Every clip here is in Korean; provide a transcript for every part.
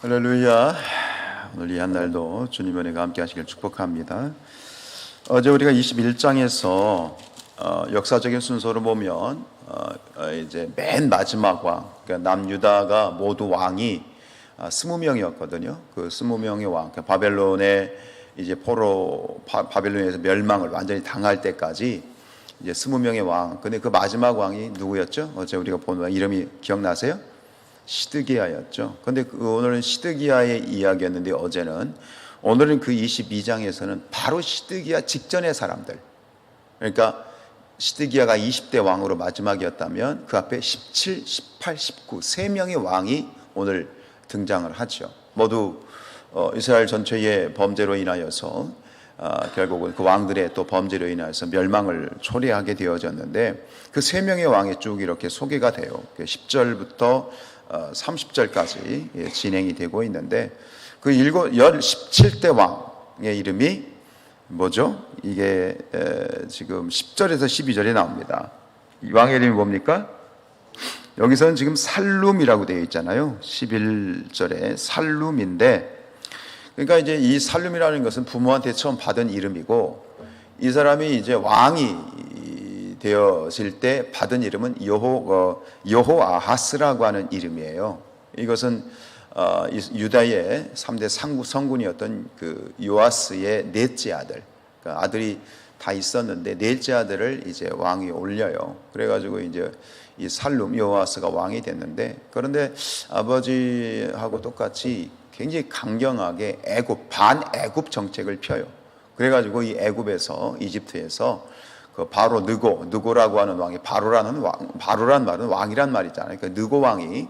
할렐루야. 오늘 이 한 날도 주님의 은혜가 함께 하시길 축복합니다. 어제 우리가 21장에서 역사적인 순서로 보면 이제 맨 마지막 왕, 그러니까 남유다가 모두 왕이 20명이었거든요. 그 20명의 왕, 그러니까 바벨론의 이제 포로 바벨론에서 멸망을 완전히 당할 때까지 이제 20명의 왕. 근데 그 마지막 왕이 누구였죠? 어제 우리가 본 왕 이름이 기억나세요? 시드기야였죠. 근데 오늘은 시드기야의 이야기였는데 오늘은 그 22장에서는 바로 시드기야 직전의 사람들. 그러니까 시드기야가 20대 왕으로 마지막이었다면 그 앞에 17, 18, 19 세 명의 왕이 오늘 등장을 하죠. 모두 이스라엘 전체의 범죄로 인하여서 결국은 그 왕들의 또 범죄로 인하여서 멸망을 초래하게 되어졌는데 그 세 명의 왕이 쭉 이렇게 소개가 돼요. 10절부터 30절까지 진행이 되고 있는데 그 17대 왕의 이름이 뭐죠? 이게 지금 10절에서 12절에 나옵니다. 이 왕의 이름이 뭡니까? 여기서는 지금 살룸이라고 되어 있잖아요. 11절에 살룸인데, 그러니까 이제 이 살룸이라는 것은 부모한테 처음 받은 이름이고, 이 사람이 이제 왕이 되었을 때 받은 이름은 여호아하스라고 하는 이름이에요. 이것은 유다의 3대 성군이었던 그 요아스의 넷째 아들, 그러니까 아들이 다 있었는데 넷째 아들을 이제 왕이 올려요. 그래가지고 이제 이 살룸 여호아스가 왕이 됐는데, 그런데 아버지하고 똑같이 굉장히 강경하게 반애굽 정책을 펴요. 그래가지고 이 애굽에서 이집트에서 그 바로 느고라고 하는 왕이 바로란 말은 왕이란 말이잖아요. 그러니까 느고 왕이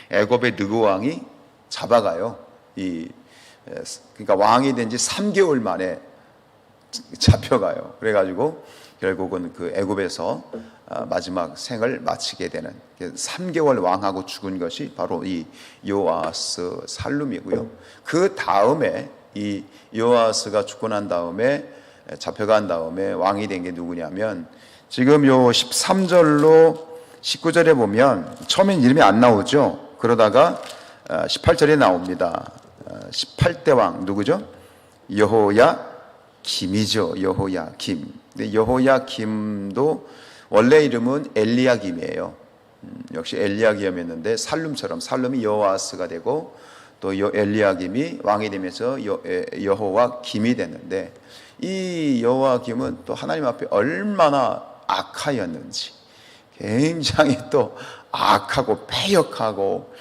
애굽의 느고 왕이 잡아가요. 그러니까 왕이 된 지 3개월 만에 잡혀가요. 그래가지고 결국은 그 애굽에서 마지막 생을 마치게 되는 3개월 왕하고 죽은 것이 바로 이 요아스 살룸이고요. 그 다음에 이 요아스가 죽고 난 다음에 잡혀간 다음에 왕이 된 게 누구냐면 지금 요 13절로 19절에 보면 처음엔 이름이 안 나오죠. 그러다가 18절에 나옵니다. 18대 왕 누구죠? 여호야김이죠. 여호야김. 근데 여호야김도 원래 이름은 엘리야김이에요. 역시 엘리야김이었는데 살룸이 여호아스가 되고 또 엘리야김이 왕이 되면서 여호와김이 됐는데, 이 여호와김은 또 하나님 앞에 얼마나 악하였는지, 굉장히 또 악하고 패역하고,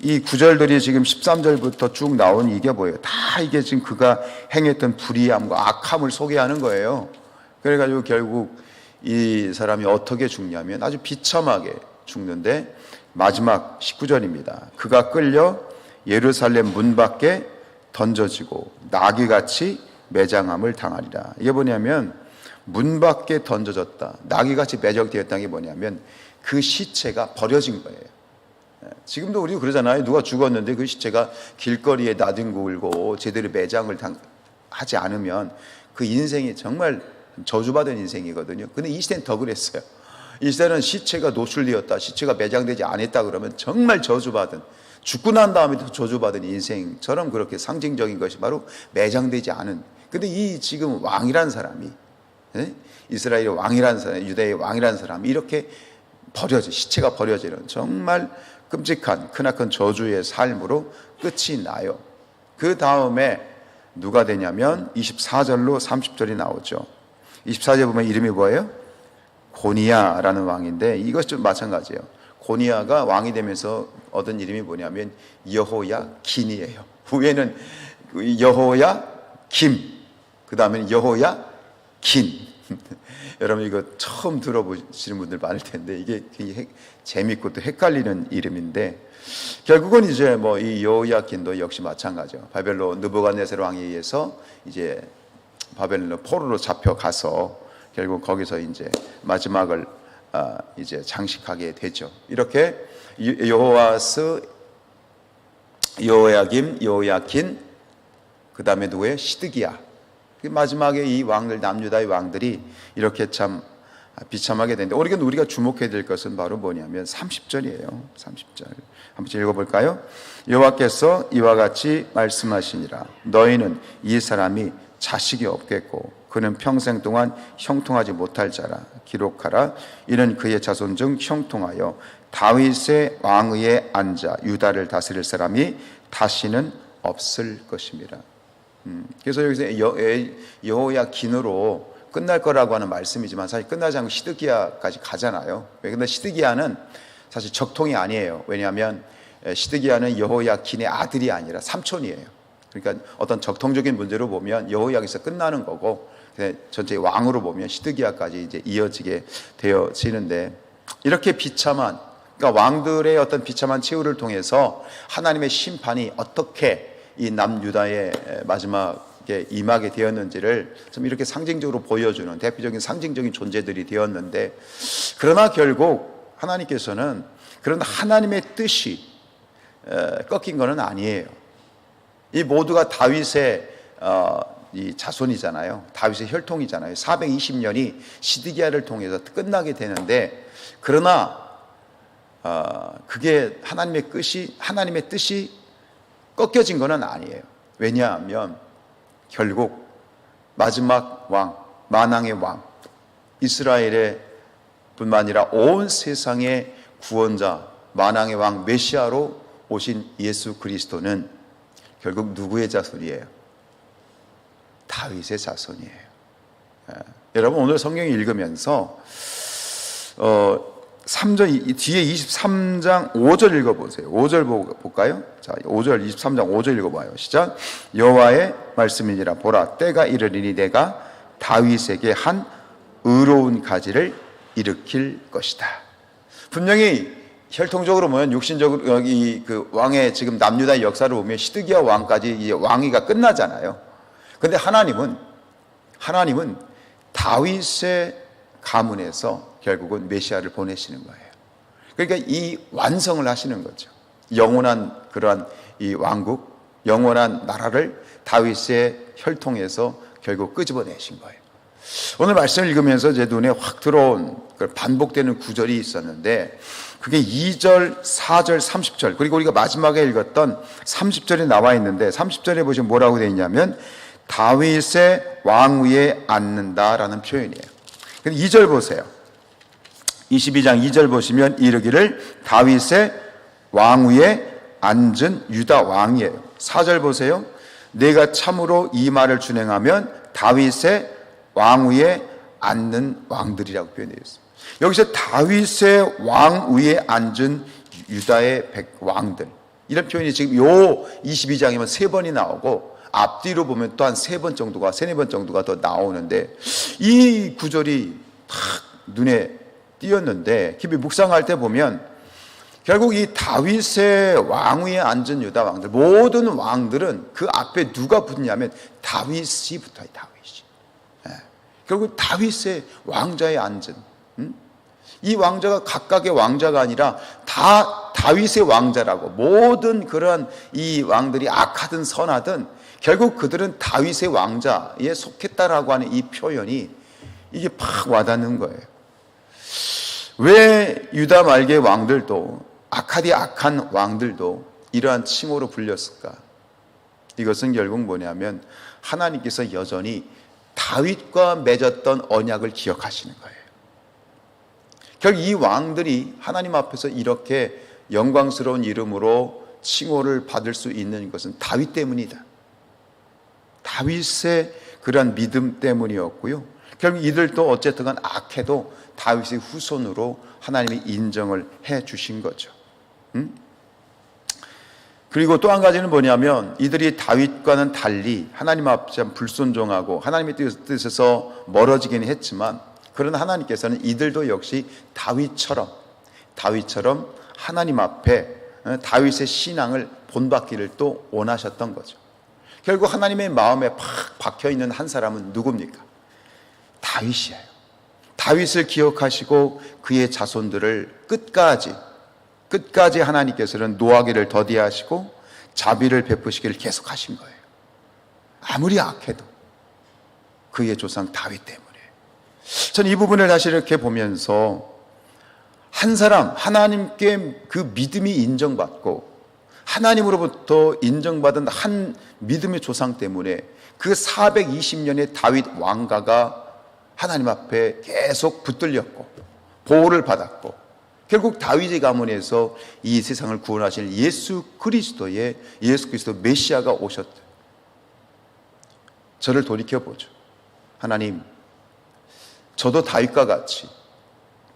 이 구절들이 지금 13절부터 쭉 나온 이게 뭐예요? 다 이게 지금 그가 행했던 불의함과 악함을 소개하는 거예요. 그래가지고 결국 이 사람이 어떻게 죽냐면 아주 비참하게 죽는데, 마지막 19절입니다. 그가 끌려 예루살렘 문 밖에 던져지고 나귀같이 매장함을 당하리라. 이게 뭐냐면 문 밖에 던져졌다, 나귀같이 매적되었다는 게 뭐냐면 그 시체가 버려진 거예요. 지금도 우리 그러잖아요. 누가 죽었는데 그 시체가 길거리에 나뒹굴고 제대로 매장을 하지 않으면 그 인생이 정말 저주받은 인생이거든요. 근데 이 시대는 더 그랬어요. 이 시대는 시체가 노출되었다, 시체가 매장되지 않았다 그러면 정말 저주받은, 죽고 난 다음에도 저주받은 인생처럼 그렇게 상징적인 것이 바로 매장되지 않은. 근데 이 지금 왕이란 사람이, 이스라엘의 왕이란 사람, 유다의 왕이란 사람이 이렇게 시체가 버려지는 정말 끔찍한 크나큰 저주의 삶으로 끝이 나요. 그 다음에 누가 되냐면 24절로 30절이 나오죠. 24절에 보면 이름이 뭐예요? 고니야라는 왕인데, 이것 좀 마찬가지예요. 고니야가 왕이 되면서 얻은 이름이 뭐냐면 여호야긴이에요. 후에는 여호야김, 그 다음에는 여호야긴. 여러분 이거 처음 들어보시는 분들 많을 텐데 이게 재밌고 또 헷갈리는 이름인데, 결국은 이제 뭐 이 여호야긴도 역시 마찬가지죠. 바벨론 느부갓네살 왕에 의해서 이제 바벨론 포로로 잡혀가서 결국 거기서 이제 마지막을 이제 장식하게 되죠. 이렇게 여호아스, 여호야김, 여호야긴, 그 다음에 누구예요? 시드기야. 마지막에 이 왕들, 남유다의 왕들이 이렇게 참 비참하게 되는데 우리가 주목해야 될 것은 바로 뭐냐면 30절이에요. 30절 한번 읽어볼까요? 여호와께서 이와 같이 말씀하시니라. 너희는 이 사람이 자식이 없겠고 그는 평생 동안 형통하지 못할 자라. 기록하라. 이는 그의 자손 중 형통하여 다윗의 왕위에 앉아 유다를 다스릴 사람이 다시는 없을 것입니다. 그래서 여기서 여호야긴으로 끝날 거라고 하는 말씀이지만 사실 끝나지 않고 시드기야까지 가잖아요. 근데 시드기야는 사실 적통이 아니에요. 왜냐하면 시드기야는 여호야긴의 아들이 아니라 삼촌이에요. 그러니까 어떤 적통적인 문제로 보면 여호야기서 끝나는 거고 전체 왕으로 보면 시드기야까지 이제 이어지게 되어지는데 이렇게 비참한 그러니까 왕들의 어떤 비참한 최후를 통해서 하나님의 심판이 어떻게 이 남유다의 마지막에 임하게 되었는지를 좀 이렇게 상징적으로 보여주는 대표적인 상징적인 존재들이 되었는데 그러나 결국 하나님께서는 그런 하나님의 뜻이 꺾인 것은 아니에요. 이 모두가 다윗의 이 자손이잖아요. 다윗의 혈통이잖아요. 420년이 시드기야를 통해서 끝나게 되는데 그러나 그게 하나님의 뜻이 꺾여진 것은 아니에요. 왜냐하면 결국 마지막 왕, 만왕의 왕, 이스라엘의 뿐만 아니라 온 세상의 구원자, 만왕의 왕 메시아로 오신 예수 그리스도는 결국 누구의 자손이에요? 다윗의 자손이에요. 여러분 오늘 성경 읽으면서 3절 뒤에 23장 5절 읽어보세요. 5절 볼까요? 자, 5절 23장 5절 읽어봐요. 시작. 여호와의 말씀이니라. 보라, 때가 이르리니 내가 다윗에게 한 의로운 가지를 일으킬 것이다. 분명히 혈통적으로 보면 육신적으로 여기 그 왕의 지금 남유다의 역사를 보면 시드기야 왕까지 이제 왕위가 끝나잖아요. 그런데 하나님은 다윗의 가문에서 결국은 메시아를 보내시는 거예요. 그러니까 이 완성을 하시는 거죠. 영원한 그러한 이 왕국, 영원한 나라를 다윗의 혈통에서 결국 끄집어내신 거예요. 오늘 말씀을 읽으면서 제 눈에 확 들어온 반복되는 구절이 있었는데 그게 2절, 4절, 30절 그리고 우리가 마지막에 읽었던 30절에 나와 있는데 30절에 보시면 뭐라고 되어 있냐면 다윗의 왕위에 앉는다라는 표현이에요. 2절 보세요. 22장 2절 보시면 이르기를 다윗의 왕위에 앉은 유다 왕이에요. 4절 보세요. 내가 참으로 이 말을 준행하면 다윗의 왕위에 앉는 왕들이라고 표현되어 있습니다. 여기서 다윗의 왕위에 앉은 유다의 왕들 이런 표현이 지금 요 22장이면 3번이 나오고 앞뒤로 보면 또 한 3번 정도가 3-4번 정도가 더 나오는데 이 구절이 탁 눈에 띄었는데 깊이 묵상할 때 보면 결국 이 다윗의 왕위에 앉은 유다 왕들 모든 왕들은 그 앞에 누가 붙냐면 다윗이 붙어요. 다윗이. 결국 다윗의 왕자에 앉은 이 왕자가 각각의 왕자가 아니라 다 다윗의 왕자라고 모든 그런 이 왕들이 악하든 선하든 결국 그들은 다윗의 왕자에 속했다라고 하는 이 표현이 이게 팍 와닿는 거예요. 왜 유다 말기의 왕들도 악한 왕들도 이러한 칭호로 불렸을까? 이것은 결국 뭐냐면 하나님께서 여전히 다윗과 맺었던 언약을 기억하시는 거예요. 결국 이 왕들이 하나님 앞에서 이렇게 영광스러운 이름으로 칭호를 받을 수 있는 것은 다윗 때문이다. 다윗의 그러한 믿음 때문이었고요. 결국 이들도 어쨌든 간 악해도 다윗의 후손으로 하나님이 인정을 해 주신 거죠. 그리고 또 한 가지는 뭐냐면 이들이 다윗과는 달리 하나님 앞에 불순종하고 하나님의 뜻에서 멀어지긴 했지만 그러나 하나님께서는 이들도 역시 다윗처럼 하나님 앞에 다윗의 신앙을 본받기를 또 원하셨던 거죠. 결국 하나님의 마음에 팍 박혀있는 한 사람은 누굽니까? 다윗이에요. 다윗을 기억하시고 그의 자손들을 끝까지 하나님께서는 노하기를 더디하시고 자비를 베푸시기를 계속하신 거예요. 아무리 악해도 그의 조상 다윗 때문에. 저는 이 부분을 다시 이렇게 보면서 한 사람, 하나님께 그 믿음이 인정받고 하나님으로부터 인정받은 한 믿음의 조상 때문에 그 420년의 다윗 왕가가 하나님 앞에 계속 붙들렸고 보호를 받았고 결국 다윗의 가문에서 이 세상을 구원하실 예수 그리스도 메시아가 오셨대요. 저를 돌이켜보죠. 하나님, 저도 다윗과 같이,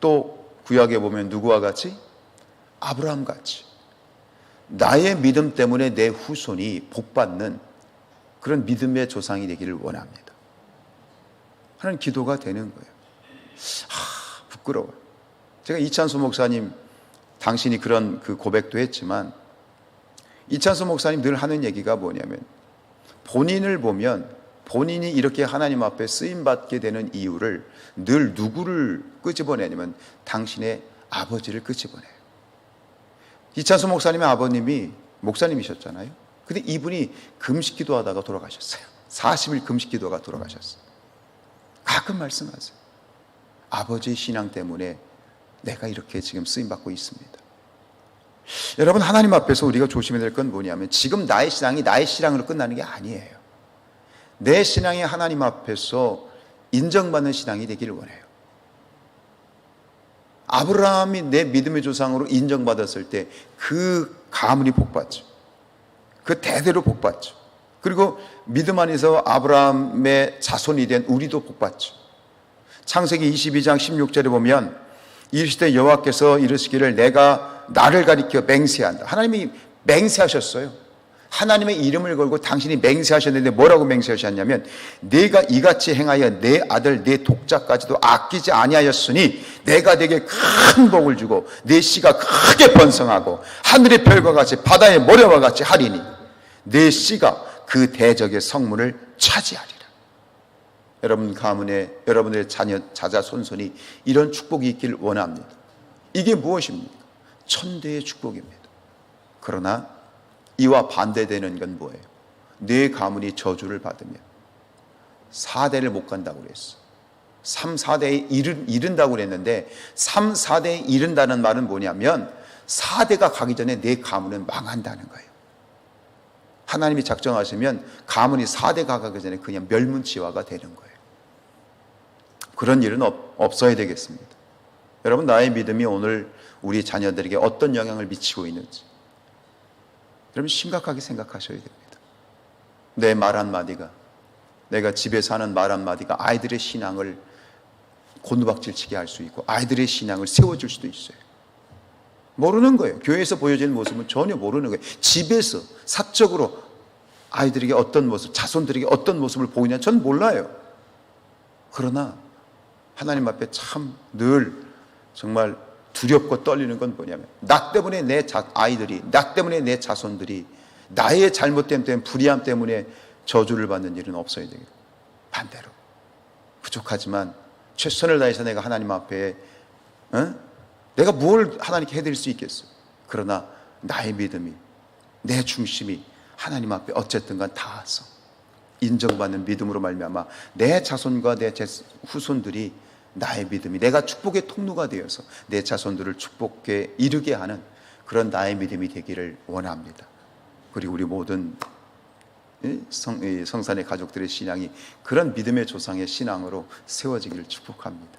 또 구약에 보면 누구와 같이? 아브라함 같이 나의 믿음 때문에 내 후손이 복받는 그런 믿음의 조상이 되기를 원합니다 하는 기도가 되는 거예요. 부끄러워요. 제가 이찬수 목사님, 당신이 그런 그 고백도 했지만 이찬수 목사님 늘 하는 얘기가 뭐냐면 본인을 보면 본인이 이렇게 하나님 앞에 쓰임받게 되는 이유를 늘 누구를 끄집어내냐면 당신의 아버지를 끄집어내요. 이찬수 목사님의 아버님이 목사님이셨잖아요. 근데 이분이 금식기도 하다가 돌아가셨어요. 40일 금식기도가 돌아가셨어요. 가끔 말씀하세요. 아버지의 신앙 때문에 내가 이렇게 지금 쓰임받고 있습니다. 여러분, 하나님 앞에서 우리가 조심해야 될 건 뭐냐면 지금 나의 신앙이 나의 신앙으로 끝나는 게 아니에요. 내 신앙이 하나님 앞에서 인정받는 신앙이 되기를 원해요. 아브라함이 내 믿음의 조상으로 인정받았을 때 그 가문이 복받죠. 그 대대로 복받죠. 그리고 믿음 안에서 아브라함의 자손이 된 우리도 복받죠. 창세기 22장 16절에 보면 이르시되 여호와께서 이르시기를 내가 나를 가리켜 맹세한다. 하나님이 맹세하셨어요. 하나님의 이름을 걸고 당신이 맹세하셨는데 뭐라고 맹세하셨냐면 내가 이같이 행하여 내 아들 내 독자까지도 아끼지 아니하였으니 내가 네게 큰 복을 주고 내 씨가 크게 번성하고 하늘의 별과 같이 바다의 모래와 같이 하리니 내 씨가 그 대적의 성문을 차지하리라. 여러분 가문에 여러분의 자자 손손이 이런 축복이 있기를 원합니다. 이게 무엇입니까? 천대의 축복입니다. 그러나 이와 반대되는 건 뭐예요? 내 가문이 저주를 받으면 4대를 못 간다고 그랬어. 3, 4대에 이른다고 그랬는데 3, 4대에 이른다는 말은 뭐냐면 4대가 가기 전에 내 가문은 망한다는 거예요. 하나님이 작정하시면 가문이 4대가 가기 전에 그냥 멸문지화가 되는 거예요. 그런 일은 없어야 되겠습니다. 여러분, 나의 믿음이 오늘 우리 자녀들에게 어떤 영향을 미치고 있는지 여러분 심각하게 생각하셔야 됩니다. 내 말 한마디가, 내가 집에서 하는 말 한마디가 아이들의 신앙을 곤두박질치게 할 수 있고 아이들의 신앙을 세워줄 수도 있어요. 모르는 거예요. 교회에서 보여지는 모습은 전혀 모르는 거예요. 집에서 사적으로 아이들에게 어떤 모습, 자손들에게 어떤 모습을 보이냐 전 몰라요. 그러나 하나님 앞에 참 늘 정말 두렵고 떨리는 건 뭐냐면 나 때문에 내 아이들이, 나 때문에 내 자손들이 나의 잘못됨 때문에, 불의함 때문에 저주를 받는 일은 없어야 되겠다. 반대로 부족하지만 최선을 다해서 내가 하나님 앞에 내가 뭘 하나님께 해드릴 수 있겠어요. 그러나 나의 믿음이, 내 중심이 하나님 앞에 어쨌든 간 닿아서 인정받는 믿음으로 말미암아 내 자손과 내 후손들이 나의 믿음이, 내가 축복의 통로가 되어서 내 자손들을 축복에 이르게 하는 그런 나의 믿음이 되기를 원합니다. 그리고 우리 모든 성산의 가족들의 신앙이 그런 믿음의 조상의 신앙으로 세워지기를 축복합니다.